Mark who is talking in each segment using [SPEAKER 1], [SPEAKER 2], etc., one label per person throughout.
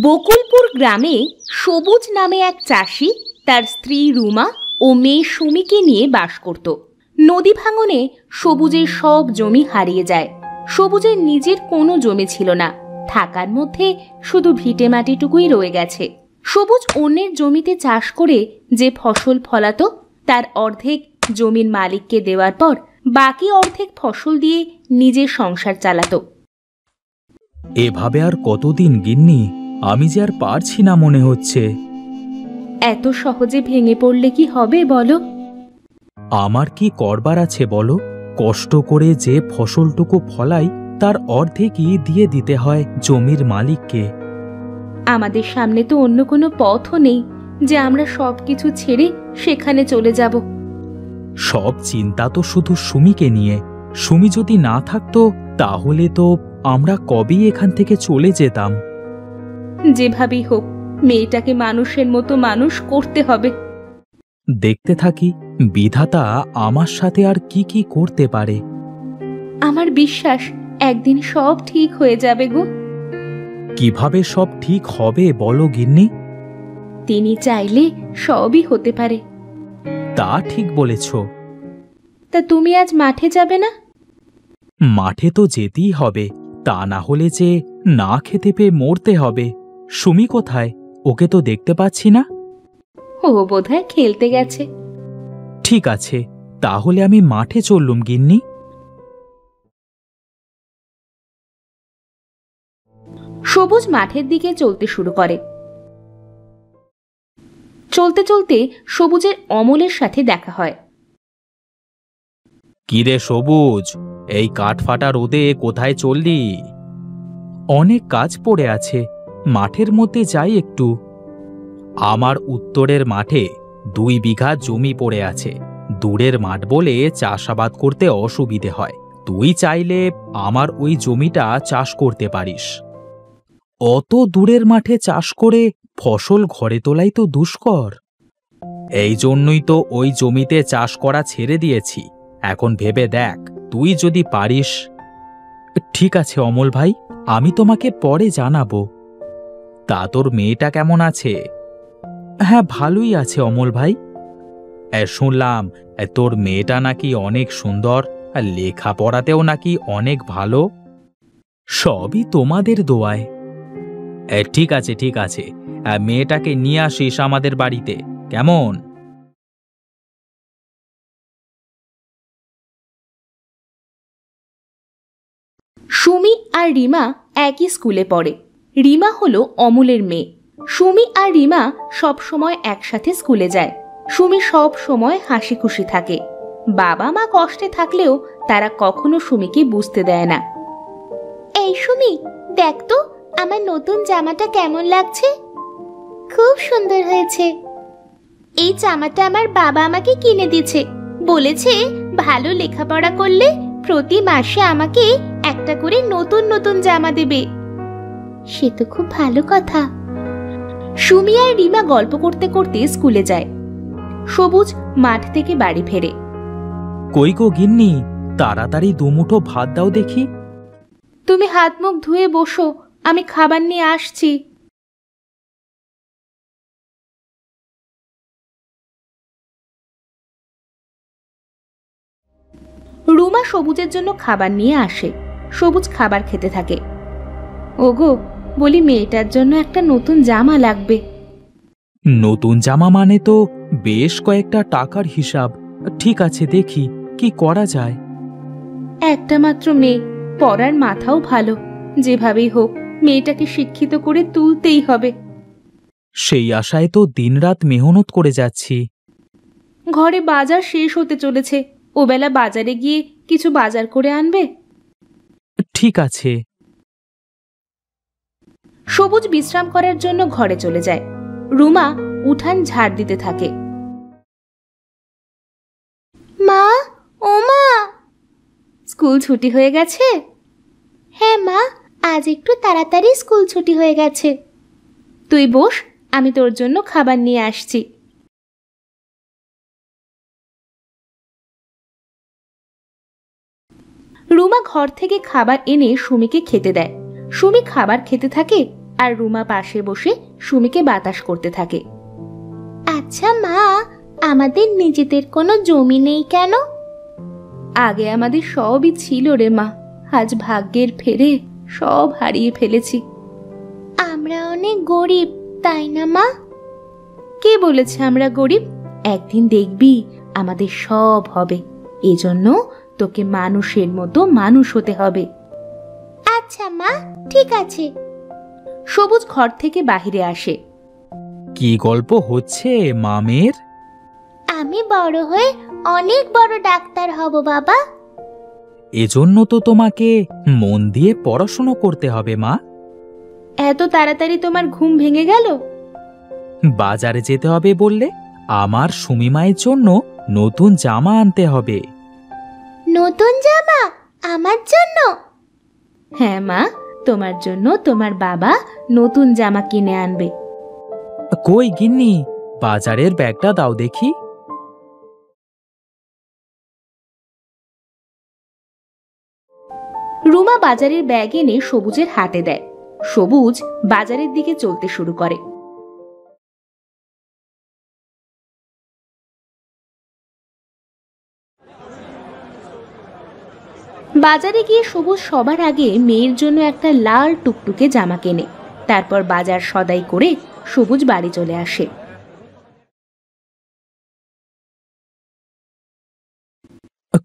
[SPEAKER 1] বকুলপুর গ্রামে সবুজ নামে এক চাষি তার স্ত্রী রুমা ও মেয়ে সুমিকে নিয়ে বাস করত। নদী ভাঙনে সবুজের সব জমি হারিয়ে যায়। সবুজের নিজের কোনো জমি ছিল না, থাকার মধ্যে শুধু ভিটে মাটিটুকুই রয়ে গেছে। সবুজ অন্যের জমিতে চাষ করে যে ফসল ফলাতো তার অর্ধেক জমির মালিককে দেওয়ার পর বাকি অর্ধেক ফসল দিয়ে নিজের সংসার চালাতো।
[SPEAKER 2] এভাবে আর কতদিন গিন্নি? আমি যে আর পারছি না মনে হচ্ছে।
[SPEAKER 1] এত সহজে ভেঙে পড়লে কি হবে বলো?
[SPEAKER 2] আমার কি করবার আছে বলো? কষ্ট করে যে ফসলটুকু ফলাই তার অর্ধেকই দিয়ে দিতে হয় জমির মালিককে।
[SPEAKER 1] আমাদের সামনে তো অন্য কোনো পথও নেই যে আমরা সবকিছু ছেড়ে সেখানে চলে যাব।
[SPEAKER 2] সব চিন্তা তো শুধু সুমিকে নিয়ে। সুমি যদি না থাকতো তাহলে তো আমরা কবেই এখান থেকে চলে যেতাম।
[SPEAKER 1] যেভাবেই হোক মেয়েটাকে মানুষের মতো মানুষ করতে হবে।
[SPEAKER 2] দেখতে থাকি বিধাতা আমার সাথে আর কি কি করতে পারে।
[SPEAKER 1] আমার বিশ্বাস একদিন সব ঠিক হয়ে যাবে গো।
[SPEAKER 2] কিভাবে সব ঠিক হবে বলো গিন্নি?
[SPEAKER 1] তিনি চাইলে সবই হতে পারে।
[SPEAKER 2] তা ঠিক বলেছ।
[SPEAKER 1] তা তুমি আজ মাঠে যাবে না?
[SPEAKER 2] মাঠে তো যেতেই হবে, তা না হলে যে না খেতে পেয়ে মরতে হবে। সুমি কোথায়? ওকে তো দেখতে পাচ্ছি না।
[SPEAKER 1] ও বোধহয় খেলতে গেছে।
[SPEAKER 2] ঠিক আছে, তাহলে আমি মাঠে চললুম গিন্নি।
[SPEAKER 1] সবুজ মাঠের দিকে চলতে শুরু করে। চলতে চলতে সবুজের অমলের সাথে দেখা হয়।
[SPEAKER 2] কিরে সবুজ, এই কাঠফাটা রোদে কোথায় চললি? অনেক কাজ পড়ে আছে, মাঠের মধ্যে যাই একটু। আমার উত্তরের মাঠে 2 বিঘা জমি পড়ে আছে। দূরের মাঠ বলে চাষাবাদ করতে অসুবিধে হয়। তুই চাইলে আমার ওই জমিটা চাষ করতে পারিস। অত দূরের মাঠে চাষ করে ফসল ঘরে তোলাই তো দুষ্কর। এই জন্যই তো ওই জমিতে চাষ করা ছেড়ে দিয়েছি। এখন ভেবে দেখ, তুই যদি পারিস। ঠিক আছে অমল ভাই, আমি তোমাকে পরে জানাবো। তা তোর মেয়েটা কেমন আছে? হ্যাঁ, ভালোই আছে অমল ভাই। শুনলাম তোর মেয়েটা নাকি অনেক সুন্দর, আর লেখাপড়াতেও নাকি অনেক ভালো। সবই তোমাদের দোয়ায়। ঠিক আছে ঠিক আছে, মেয়েটাকে নিয়ে আসিস আমাদের বাড়িতে, কেমন?
[SPEAKER 1] সুমি আর রিমা একই স্কুলে পড়ে। রিমা হলো অমলের মেয়ে। সুমি আর রিমা সব সময় একসাথে স্কুলে যায়। সুমি সব সময় হাসি খুশি থাকে। বাবা মা কষ্টে থাকলেও তারা কখনো সুমিকে বুঝতে দেয় না। এই সুমি, দেখ তো আমার নতুন জামাটা কেমন লাগছে। খুব সুন্দর হয়েছে। এই জামাটা আমার বাবা আমাকে কিনে দিয়েছে। বলেছে ভালো লেখাপড়া করলে প্রতি মাসে আমাকে একটা করে নতুন নতুন জামা দেবে। সে তো খুব ভালো কথা। সুমি আর রিমা গল্প করতে করতে স্কুলে যায়। সবুজ মাঠ থেকে বাড়ি ফেরে।
[SPEAKER 2] কই গো গিন্নি, তাড়াতাড়ি দুমুঠো ভাত দাও দেখি।
[SPEAKER 1] তুমি হাত মুখ ধুয়ে বসো, আমি খাবার নিয়ে আসছি। রুমা সবুজের জন্য খাবার নিয়ে আসে। সবুজ খাবার খেতে থাকে। ওগো, বলি মেয়েটার জন্য একটা নতুন জামা লাগবে।
[SPEAKER 2] নতুন জামা মানে তো বেশ কয়েকটা টাকার হিসাব। ঠিক আছে, দেখি কি করা যায়।
[SPEAKER 1] একটা মাত্র মেয়ে, পড়ার মাথাও ভালো। যেভাবেই হোক মেয়েটাকে শিক্ষিত করে তুলতেই হবে।
[SPEAKER 2] সেই আশায় তো দিনরাত মেহনত করে যাচ্ছি।
[SPEAKER 1] ঘরে বাজার শেষ হতে চলেছে, ওবেলা বাজারে গিয়ে কিছু বাজার করে আনবে।
[SPEAKER 2] ঠিক আছে।
[SPEAKER 1] সবুজ বিশ্রাম করার জন্য ঘরে চলে যায়। রুমা উঠান ঝাড় দিতে থাকে। মা, ও মা, স্কুল ছুটি হয়ে গেছে? হ্যাঁ মা, আজ একটু তাড়াতাড়ি স্কুল ছুটি হয়ে গেছে। তুই বস, আমি তোর জন্য খাবার নিয়ে আসছি। রুমা ঘর থেকে খাবার এনে সুমিকে খেতে দেয়। সুমি খাবার খেতে থাকে আর রুমা পাশে বসে সুমিকে বাতাস করতে থাকে। আচ্ছা মা, আমাদের নিজেদের কোনো জমি নেই কেন? আগে আমাদের সবই ছিল রে মা, আজ ভাগ্যের ফেরে সব হারিয়ে ফেলেছি। আমরা অনেক গরিব, তাই না মা? কে বলেছে আমরা গরিব? একদিন দেখবি আমাদের সব হবে, এজন্য তোকে মানুষের মতো মানুষ হতে হবে। আচ্ছা মা, ঠিক আছে। সবুজ ঘর থেকে বাহিরে আসে।
[SPEAKER 2] কি গল্প হচ্ছে মামের?
[SPEAKER 1] আমি বড় হয়ে অনেক বড় ডাক্তার হব বাবা।
[SPEAKER 2] এজন্য তো তোমাকে মন দিয়ে পড়াশোনা করতে হবে মা।
[SPEAKER 1] এত তাড়াতাড়ি তোমার ঘুম ভেঙে গেল?
[SPEAKER 2] বাজারে যেতে হবে বললে, আমার সুমি মায়ের জন্য নতুন জামা আনতে হবে।
[SPEAKER 1] নতুন জামা আমার জন্য? হ্যাঁ মা, তোমার জন্য তোমার বাবা নতুন জামা কিনে আনবে।
[SPEAKER 2] কই গিন্নি, বাজারের ব্যাগটা দাও দেখি।
[SPEAKER 1] রুমা বাজারের ব্যাগ এনে সবুজের হাতে দেয়। সবুজ বাজারের দিকে চলতে শুরু করে। বাজারে গিয়ে সবুজ সবার আগে মেয়ের জন্য একটা লাল টুকটুকে জামা কেনে। তারপর বাজার সদাই করে সবুজ বাড়ি চলে আসে।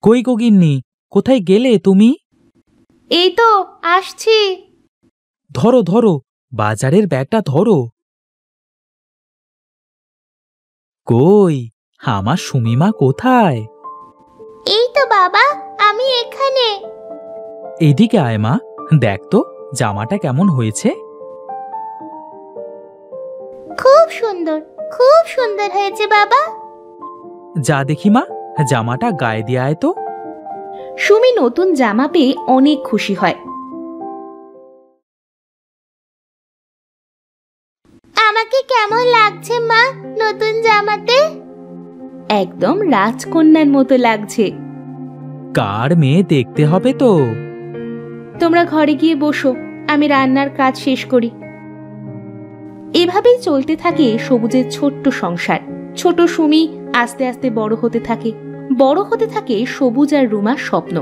[SPEAKER 2] কই গো গিন্নি, কোথায় গেলে তুমি?
[SPEAKER 1] এই তো আসছি।
[SPEAKER 2] ধরো ধরো, বাজারের ব্যাগটা ধরো। কই আমার সুমিমা কোথায়?
[SPEAKER 1] এই তো বাবা, আমি এখানে।
[SPEAKER 2] এদিকে আয় মা, দেখ তো জামাটা কেমন হয়েছে।
[SPEAKER 1] খুব সুন্দর, খুব সুন্দর হয়েছে বাবা।
[SPEAKER 2] যা দেখি মা, জামাটা গায়ে দিয়ে আয় তো।
[SPEAKER 1] সুমি নতুন জামা পেয়ে অনেক খুশি হয়। আমাকে কেমন লাগছে মা নতুন জামাতে? একদম রাজকন্যার মতো লাগছে।
[SPEAKER 2] কার মেয়ে দেখতে হবে তো।
[SPEAKER 1] তোমরা ঘরে গিয়ে বসো, আমি রান্নার কাজ শেষ করি। এভাবেই চলতে থাকে সবুজের ছোট্ট সংসার। ছোট সুমি আস্তে আস্তে বড় হতে থাকে। বড় হতে থাকে সবুজ আর রুমার স্বপ্ন।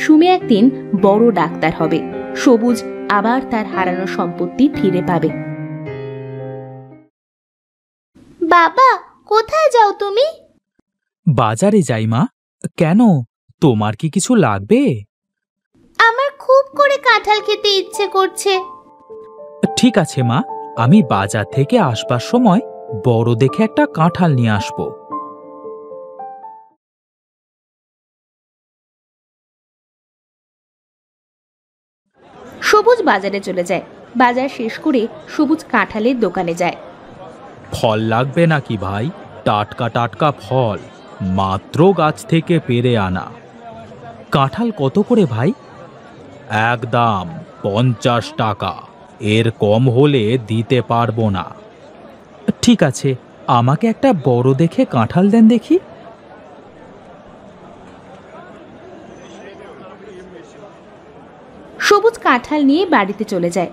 [SPEAKER 1] সুমি একদিন বড় ডাক্তার হবে, সবুজ আবার তার হারানো সম্পত্তি ফিরে পাবে। বাবা, কোথায় যাও তুমি?
[SPEAKER 2] বাজারে যাই মা। কেন, তোমার কি কিছু লাগবে?
[SPEAKER 1] আমার খুব করে কাঁঠাল খেতে ইচ্ছে করছে।
[SPEAKER 2] ঠিক আছে মা, আমি বাজার থেকে আসবার সময় বড় দেখে একটা কাঁঠাল নিয়ে আসব।
[SPEAKER 1] সবুজ বাজারে চলে যায়। বাজার শেষ করে সবুজ কাঁঠালের দোকানে যায়।
[SPEAKER 2] ফল লাগবে নাকি ভাই? টাটকা টাটকা ফল, মাত্র গাছ থেকে পেড়ে আনা। কাঁঠাল কত করে ভাই? একদম 50 টাকা, এর কম হলে দিতে পারবো না। ঠিক আছে, আমাকে একটা বড় দেখে কাঁঠাল দেন দেখি।
[SPEAKER 1] সবুজ কাঁঠাল নিয়ে বাড়িতে চলে যায়।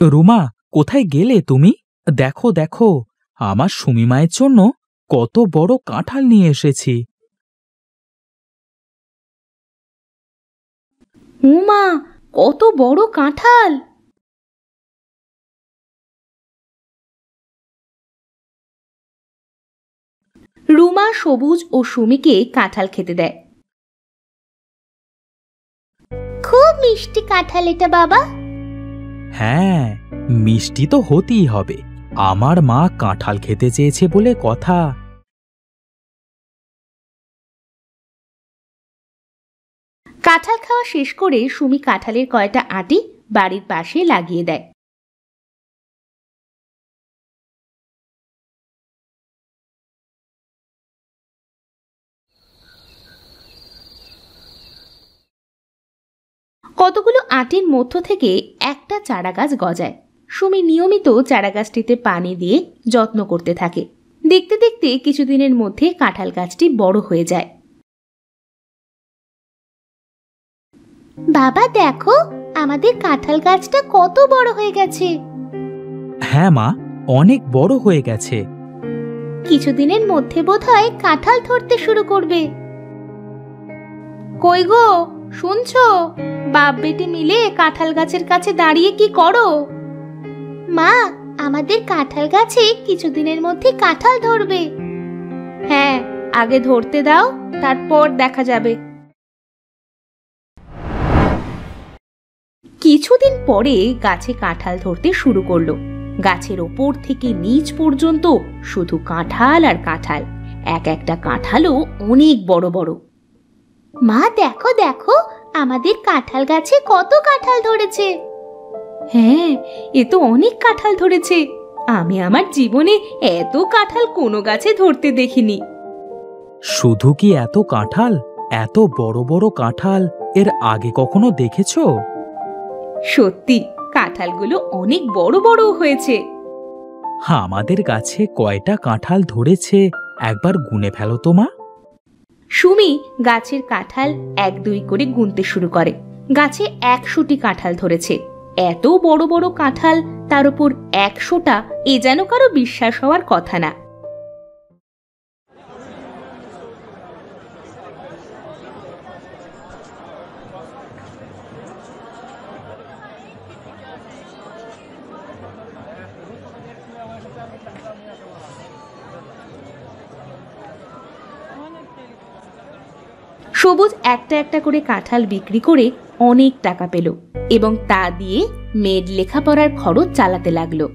[SPEAKER 2] রুমা, কোথায় গেলে তুমি? দেখো দেখো, আমার সুমি মায়ের জন্য কত বড় কাঁঠাল নিয়ে এসেছি।
[SPEAKER 1] উমা, কত বড় কাঁঠাল! রুমা সবুজ ও সুমিকে কাঁঠাল খেতে দেয়। খুব মিষ্টি কাঁঠাল এটা বাবা।
[SPEAKER 2] হ্যাঁ, মিষ্টি তো হতেই হবে, আমার মা কাঁঠাল খেতে চেয়েছে বলে কথা।
[SPEAKER 1] কাঁঠাল খাওয়া শেষ করে সুমি কাঁঠালের কয়টা আঁটি বাড়ির পাশে লাগিয়ে দেয়। কতগুলো আঁটির মধ্য থেকে একটা চারা গাছ গজায়। সুমি নিয়মিত চারা গাছটিতে পানি দিয়ে যত্ন করতে থাকে। দেখতে দেখতে কিছুদিনের মধ্যে কাঁঠাল গাছটি বড় হয়ে যায়। বাবা দেখো, আমাদের কাঁঠাল গাছটা কত বড় হয়ে গেছে।
[SPEAKER 2] হ্যাঁ মা, অনেক বড় হয়ে গেছে।
[SPEAKER 1] কিছুদিনের মধ্যে বোধহয় কাঁঠাল ধরতে শুরু করবে। কই গো, শুনছো? বাপ বেটি মিলে কাঁঠাল গাছের কাছে দাঁড়িয়ে কি করো? মা, আমাদের কাঁঠাল গাছে কিছুদিনের মধ্যে কাঁঠাল ধরবে। হ্যাঁ, আগে ধরতে দাও, তারপর দেখা যাবে। কিছুদিন পরে গাছে কাঁঠাল ধরতে শুরু করলো। গাছের ওপর থেকে নিচ পর্যন্ত শুধু কাঁঠাল আর কাঁঠাল। এক একটা কাঁঠালও অনেক বড় বড়। মা দেখো দেখো, আমাদের কাঁঠাল গাছে কত কাঁঠাল ধরেছে। হ্যাঁ, এ তো অনেক কাঁঠাল ধরেছে। আমি আমার জীবনে এত কাঁঠাল কোনো গাছে ধরতে দেখিনি।
[SPEAKER 2] শুধু কি এত কাঁঠাল, এত বড় বড় কাঁঠাল এর আগে কখনো দেখেছো?
[SPEAKER 1] সত্যি, কাঁঠালগুলো অনেক বড় বড় হয়েছে।
[SPEAKER 2] আমাদের গাছে কয়টা কাঁঠাল ধরেছে একবার গুনে ফেলো তো মা।
[SPEAKER 1] সুমি গাছের কাঁঠাল 1-2 করে গুনতে শুরু করে। গাছে 100টি কাঁঠাল ধরেছে। এত বড় বড় কাঁঠাল, তার উপর 100টা, এ যেন কারো বিশ্বাস হওয়ার কথা না। সবুজ একটা একটা করে কাঁঠাল বিক্রি করে অনেক টাকা পেল এবং তা দিয়ে মেয়ের লেখাপড়ার খরচ চালাতে লাগলো।